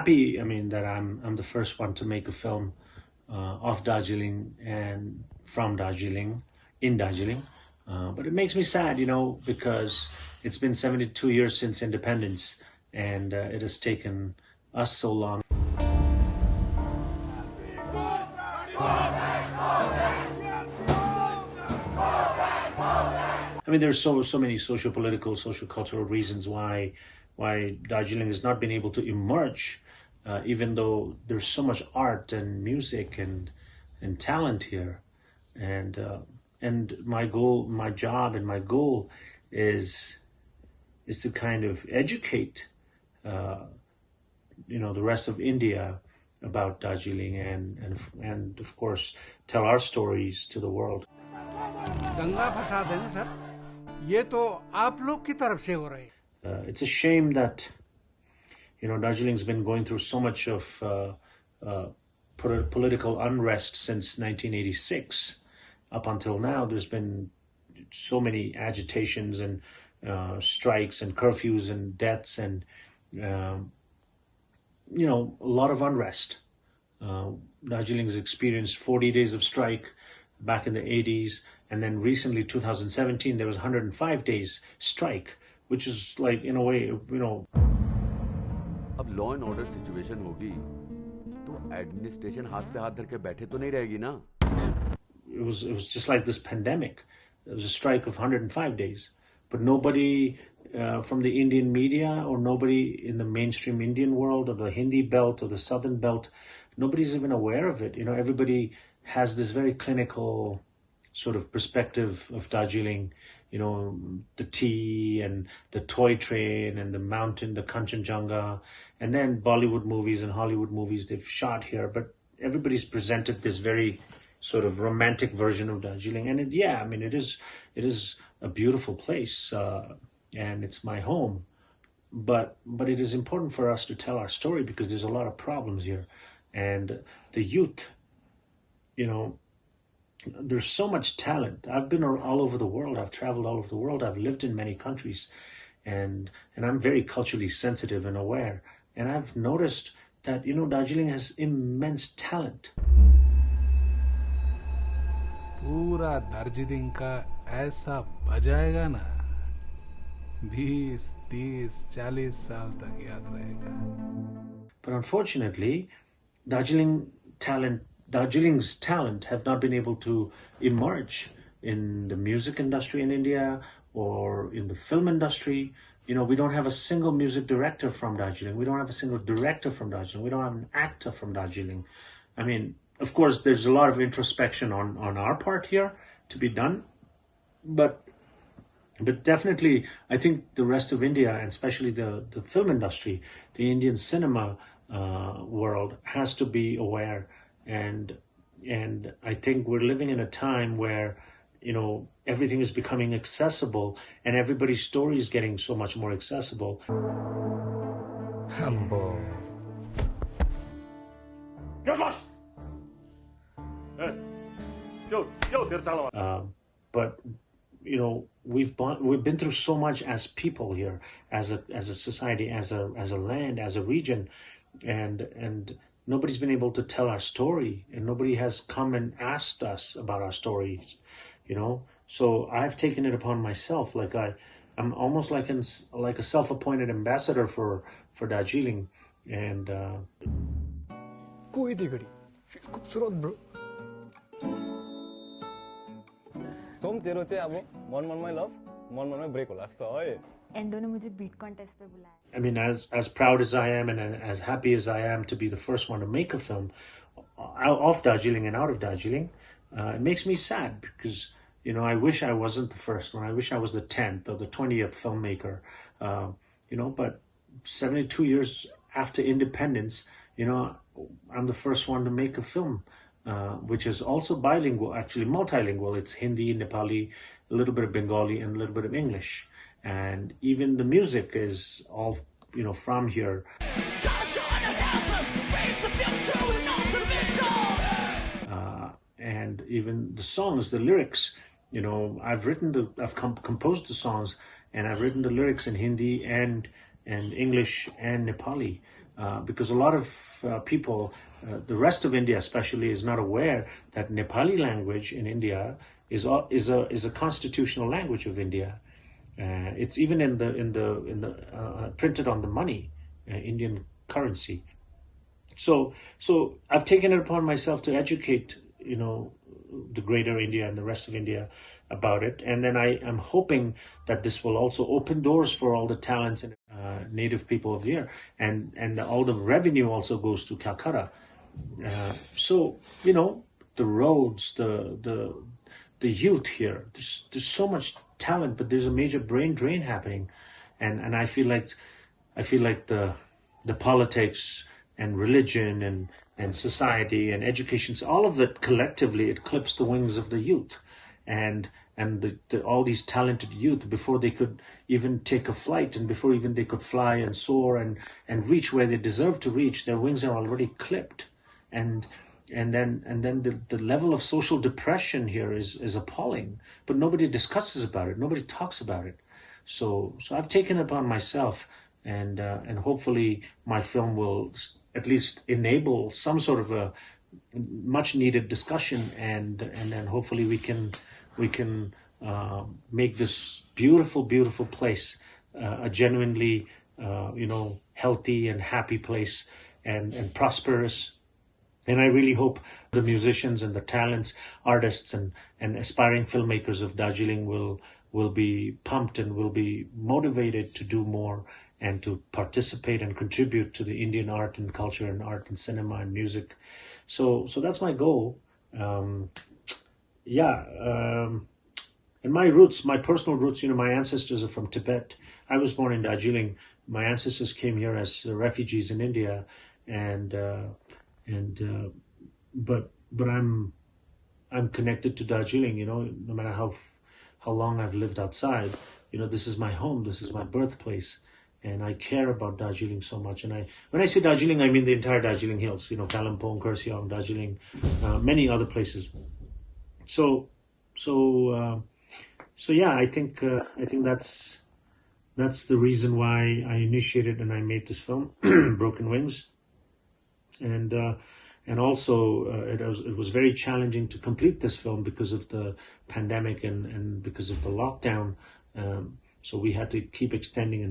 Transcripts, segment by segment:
happy, I mean, that I'm the first one to make a film of Darjeeling and from Darjeeling, in Darjeeling. But it makes me sad, because it's been 72 years since independence, and it has taken us so long. I mean, there's so many socio-political, socio-cultural reasons why Darjeeling has not been able to emerge, even though there's so much art and music and talent here. And my goal, my job, and my goal is to kind of educate, the rest of India about Darjeeling and of course tell our stories to the world. दंगा फसाद है ना sir, ये तो आप लोग की तरफ से हो रहे हैं. It's a shame that Darjeeling's been going through so much of political unrest since 1986 up until now. There's been so many agitations and strikes and curfews and deaths and a lot of unrest. Darjeeling's experienced 40 days of strike back in the 80s, and then recently 2017 there was 105 days strike, which is like, in a way, अब law and order situation होगी तो administration हाथ पे हाथ धर के बैठे तो नहीं रहेगी ना. It was just like this pandemic. There was a strike of 105 days, but nobody from the Indian media or nobody in the mainstream Indian world or the Hindi belt or the Southern belt, nobody's even aware of it. Everybody has this very clinical sort of perspective of Darjeeling, the tea and the toy train and the mountain, the Kanchenjunga, and then Bollywood movies and Hollywood movies they've shot here. But everybody's presented this very sort of romantic version of Darjeeling. And it is a beautiful place, and it's my home. But it is important for us to tell our story because there's a lot of problems here. And the youth, there's so much talent. I've been all over the world. I've traveled all over the world. I've lived in many countries, and I'm very culturally sensitive and aware. And I've noticed that, Darjeeling has immense talent. पूरा दार्जिलिंग का ऐसा बजाएगा ना, 20, 30, 40 साल तक याद रहेगा. But unfortunately, Darjeeling's talent have not been able to emerge in the music industry in India or in the film industry. We don't have a single music director from Darjeeling. We don't have a single director from Darjeeling. We don't have an actor from Darjeeling. I mean, of course, there's a lot of introspection on our part here to be done. But definitely, I think the rest of India, and especially the film industry, the Indian cinema world, has to be aware. And I think we're living in a time where, everything is becoming accessible and everybody's story is getting so much more accessible. Humble. Get lost! But we've been through so much as people here, as a society, as a land, as a region, and nobody's been able to tell our story, and nobody has come and asked us about our stories, So I've taken it upon myself, I'm almost like a self-appointed ambassador for Darjeeling, and. कोई थी घड़ी खूबसूरत bro. सोम तेरो चाहिँ अब मन मनमै लभ मन मनमै ब्रेक होला जस्तो है. एन्डो ने मुझे बीट कॉन्टेस्ट पे बुलाया. I mean, as proud as I am and as happy as I am to be the first one to make a film of Darjeeling and out of Darjeeling, it makes me sad because, I wish I wasn't the first one. I wish I was the 10th or the 20th filmmaker, but 72 years after independence, I'm the first one to make a film, which is also bilingual, actually multilingual. It's Hindi, Nepali, a little bit of Bengali, and a little bit of English. And even the music is all, from here. And even the songs, the lyrics, I've composed the songs, and I've written the lyrics in Hindi and English and Nepali. because a lot of people, the rest of India especially, is not aware that Nepali language in India is a constitutional language of India. It's even in the printed on the money, Indian currency. So I've taken it upon myself to educate, the greater India and the rest of India about it. And then I am hoping that this will also open doors for all the talents and native people of here. And all the revenue also goes to Calcutta. So, the roads, the youth here, there's so much talent, but there's a major brain drain happening. And I feel like the politics and religion and society and education, so all of it collectively, it clips the wings of the youth. And all these talented youth, before they could even take a flight and before even they could fly and soar and reach where they deserve to reach, their wings are already clipped. And then the level of social depression here is appalling, but nobody discusses about it. Nobody talks about it. So I've taken it upon myself, and hopefully my film will at least enable some sort of a much needed discussion, and then hopefully we can make this beautiful place a genuinely healthy and happy place and prosperous. And I really hope the musicians and the talents, artists and aspiring filmmakers of Darjeeling will be pumped and will be motivated to do more and to participate and contribute to the Indian art and culture and art and cinema and music. So that's my goal. And my roots, my personal roots, my ancestors are from Tibet. I was born in Darjeeling. My ancestors came here as refugees in India, but I'm connected to Darjeeling. No matter how long I've lived outside, this is my home. This is my birthplace, and I care about Darjeeling so much. And when I say Darjeeling, I mean the entire Darjeeling Hills. Kalimpong, Kurseong, Darjeeling, many other places. So yeah, I think that's the reason why I initiated and I made this film, Broken Wings, and also it was very challenging to complete this film because of the pandemic and because of the lockdown. So we had to keep extending,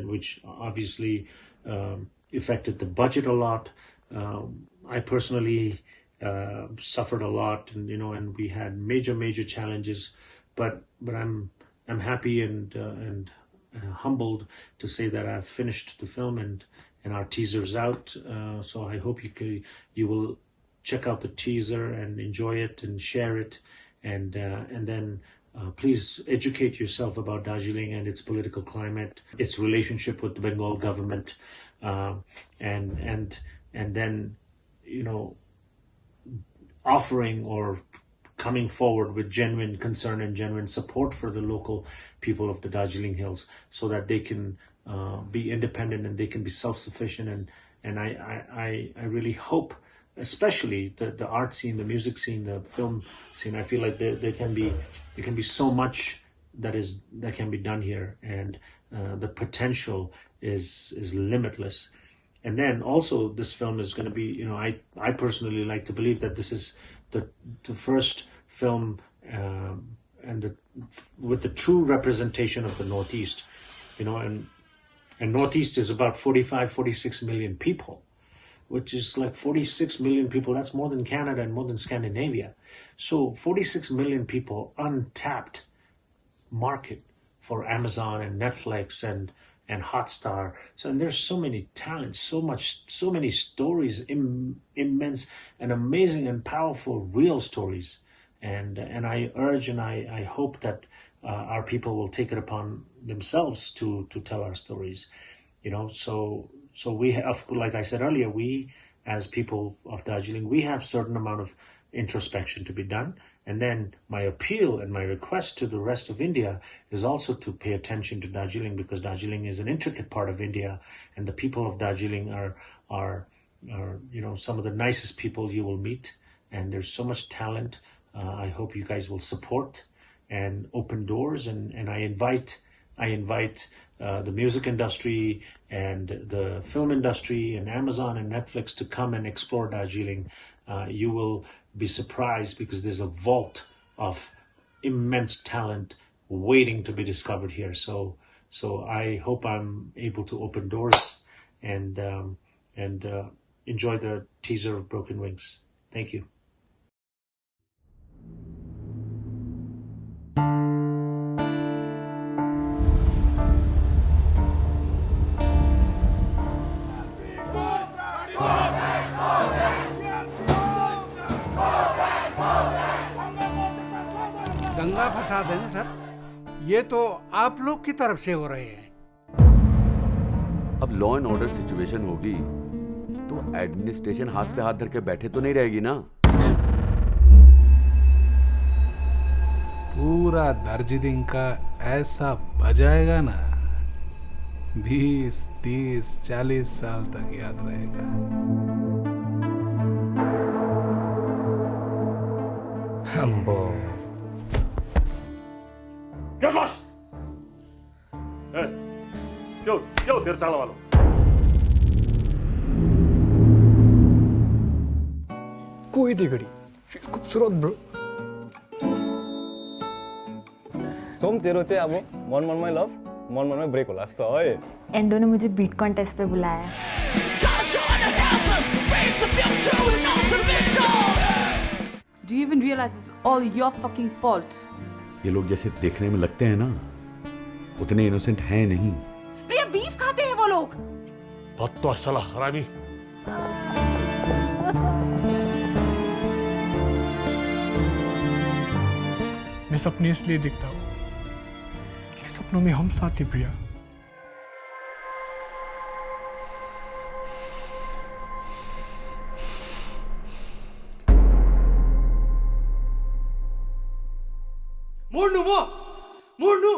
which obviously affected the budget a lot. I personally suffered a lot, and we had major challenges. But I'm happy and humbled to say that I've finished the film and our teaser's out. So I hope you will check out the teaser and enjoy it and share it, and then please educate yourself about Darjeeling and its political climate, its relationship with the Bengal government, and then offering or coming forward with genuine concern and genuine support for the local people of the Darjeeling Hills, so that they can be independent and they can be self-sufficient. And I really hope, especially the art scene, the music scene, the film scene, I feel like there can be so much that can be done here, and the potential is limitless. And then also this film is going to be, I personally like to believe that this is the first film with the true representation of the Northeast, and Northeast is about 46 million people, which is like 46 million people. That's more than Canada and more than Scandinavia. So 46 million people, untapped market for Amazon and Netflix and Hotstar. So, and there's so many talents, so many stories, immense and amazing and powerful real stories. And I urge and I hope that our people will take it upon themselves to tell our stories. So we have, like I said earlier, we as people of Darjeeling, we have certain amount of introspection to be done. And then my appeal and my request to the rest of India is also to pay attention to Darjeeling, because Darjeeling is an intricate part of India, and the people of Darjeeling are some of the nicest people you will meet, and there's so much talent. I hope you guys will support and open doors, and I invite I invite the music industry and the film industry and Amazon and Netflix to come and explore Darjeeling. You will be surprised because there's a vault of immense talent waiting to be discovered here. So I hope I'm able to open doors and enjoy the teaser of Broken Wings. Thank you. दंगा फसाद है ना sir, ये तो आप लोग की तरफ से हो रहे हैं। अब लॉ एंड ऑर्डर सिचुएशन होगी तो एडमिनिस्ट्रेशन हाथ पे हाथ धर के बैठे तो नहीं रहेगी ना। पूरा दार्जिलिंग का ऐसा बजाएगा ना, 20, 30, 40 साल तक याद रहेगा। अम्बो Get lost! Hey, क्यों तेरे चाल वालों? कोई थी घड़ी खूबसूरत ब्रो। सोम तेरो चाहिँ अब मन मनमै लभ मन मनमै ब्रेक होला जस्तो है। एंडो ने मुझे बीट कॉन्टेस्ट पे बुलाया। Do you even realize it's all your fucking fault? ये लोग जैसे देखने में लगते हैं ना, उतने इनोसेंट हैं नहीं। प्रिया, बीफ खाते हैं वो लोग। बत्तवा साला हरामी। मैं सपने इसलिए दिखता हूँ कि सपनों में हम साथ थे प्रिया। मोड़नू